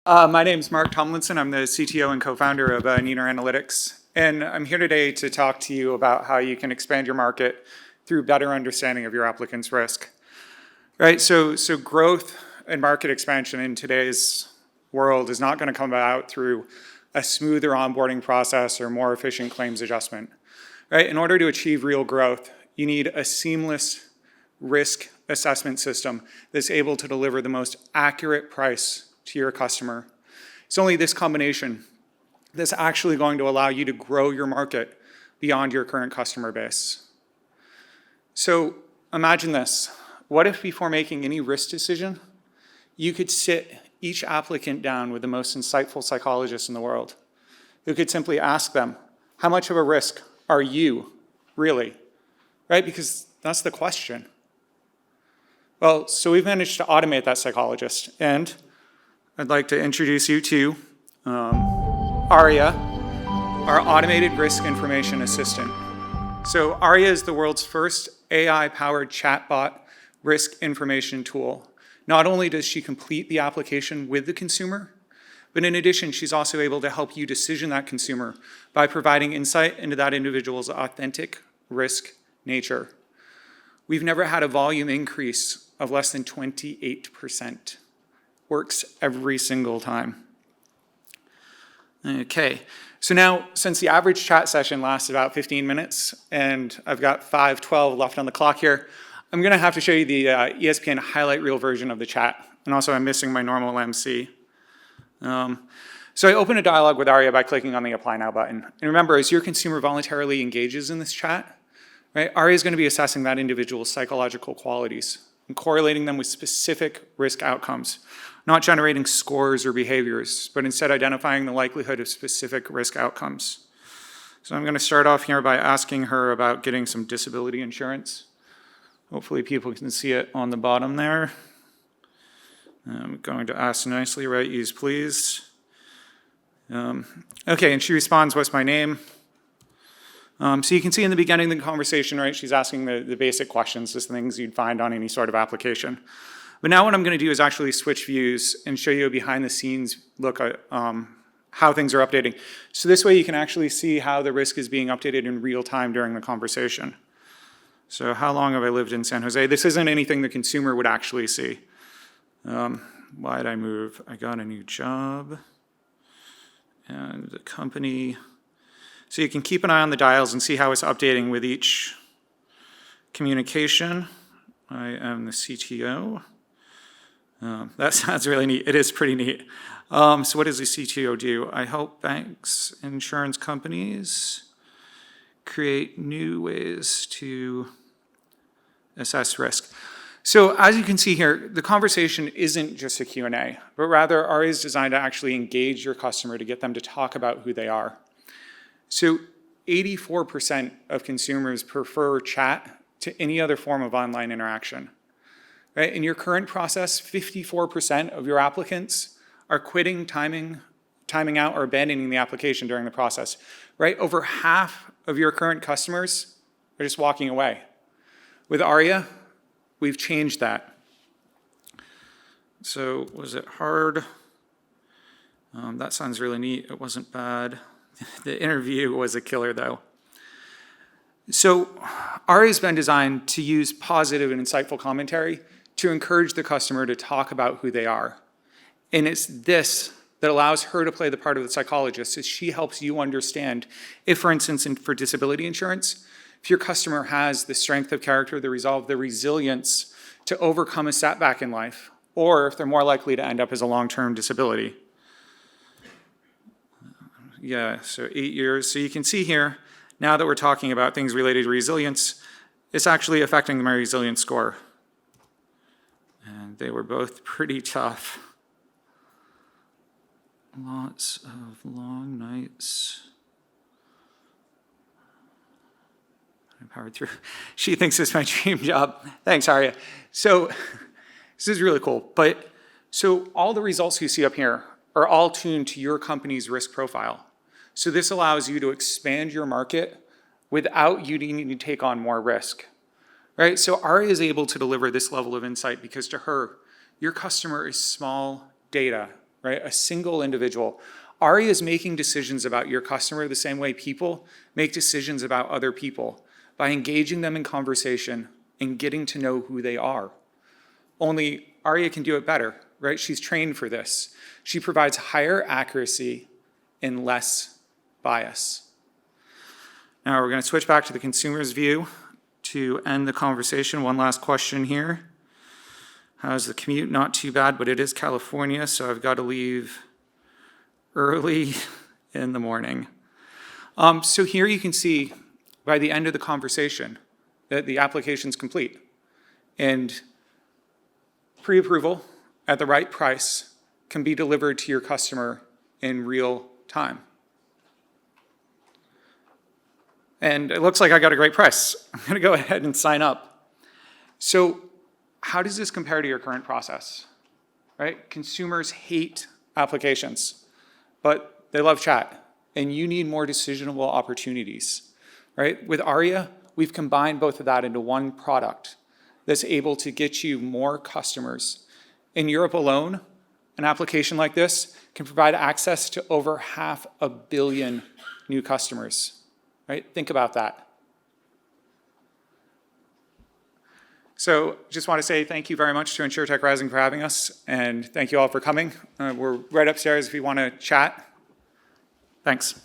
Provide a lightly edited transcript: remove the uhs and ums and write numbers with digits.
My name is Mark Tomlinson. I'm the CTO and co-founder of Neener Analytics. And I'm here today to talk to you about how you can expand your market through better understanding of your applicant's risk. Right, so growth and market expansion in today's world is not going to come about through a smoother onboarding process or more efficient claims adjustment. Right, in order to achieve real growth, you need a seamless risk assessment system that's able to deliver the most accurate price to your customer. It's only this combination that's actually going to allow you to grow your market beyond your current customer base. So imagine this. What if before making any risk decision, you could sit each applicant down with the most insightful psychologist in the world, who could simply ask them, how much of a risk are you really? Right, because that's the question. Well, so we've managed to automate that psychologist, and I'd like to introduce you to Aria, our automated risk information assistant. So Aria is the world's first AI-powered chatbot risk information tool. Not only does she complete the application with the consumer, but in addition, she's also able to help you decision that consumer by providing insight into that individual's authentic risk nature. We've never had a volume increase of less than 28%. Works every single time. Okay, so now since the average chat session lasts about 15 minutes and I've got 5:12 left on the clock here, I'm gonna have to show you the ESPN highlight reel version of the chat. And also I'm missing my normal MC. So I open a dialogue with Aria by clicking on the Apply Now button. And remember, as your consumer voluntarily engages in this chat, right, Aria is gonna be assessing that individual's psychological qualities and correlating them with specific risk outcomes, not generating scores or behaviors, but instead identifying the likelihood of specific risk outcomes. So I'm going to start off here by asking her about getting some disability insurance. Hopefully people can see it on the bottom there. I'm going to ask nicely, right, use please. Okay, and she responds, what's my name? So you can see in the beginning of the conversation, right, she's asking the basic questions, just things you'd find on any sort of application. But now what I'm going to do is actually switch views and show you a behind the scenes look at how things are updating. So this way you can actually see how the risk is being updated in real time during the conversation. So how long have I lived in San Jose? This isn't anything the consumer would actually see. Why did I move? I got a new job and the company. So you can keep an eye on the dials and see how it's updating with each communication. I am the CTO. That sounds really neat. It is pretty neat. So what does the CTO do? I help banks, insurance companies create new ways to assess risk. So as you can see here, the conversation isn't just a Q&A, but rather Aria is designed to actually engage your customer to get them to talk about who they are. So 84% of consumers prefer chat to any other form of online interaction. Right? In your current process, 54% of your applicants are quitting, timing out, or abandoning the application during the process. Right? Over half of your current customers are just walking away. With Aria, we've changed that. So was it hard? That sounds really neat. It wasn't bad. The interview was a killer though. So Aria has been designed to use positive and insightful commentary to encourage the customer to talk about who they are. And it's this that allows her to play the part of the psychologist as she helps you understand if, for instance, for disability insurance, if your customer has the strength of character, the resolve, the resilience to overcome a setback in life, or if they're more likely to end up as a long-term disability. Yeah, so 8 years. So you can see here, now that we're talking about things related to resilience, it's actually affecting my resilience score. And they were both pretty tough. Lots of long nights. I powered through. She thinks it's my dream job. Thanks, Aria. So this is really cool. But so all the results you see up here are all tuned to your company's risk profile. So this allows you to expand your market without you needing to take on more risk. Right? So Aria is able to deliver this level of insight because to her, your customer is small data right? A single individual. Aria is making decisions about your customer the same way people make decisions about other people by engaging them in conversation and getting to know who they are. Only Aria can do it better, right? She's trained for this. She provides higher accuracy and less bias. Now we're going to switch back to the consumer's view to end the conversation. One last question here. How's the commute? Not too bad, but it is California, so I've got to leave early in the morning. So here you can see by the end of the conversation that the application's complete. And pre-approval at the right price can be delivered to your customer in real time. And it looks like I got a great price. I'm going to go ahead and sign up. So how does this compare to your current process? Right? Consumers hate applications, but they love chat, and you need more decisionable opportunities. Right? With Aria, we've combined both of that into one product that's able to get you more customers. In Europe alone, an application like this can provide access to over 500 million new customers. Right? Think about that. So just want to say thank you very much to InsurTech Rising for having us, and thank you all for coming. We're right upstairs if you want to chat. Thanks.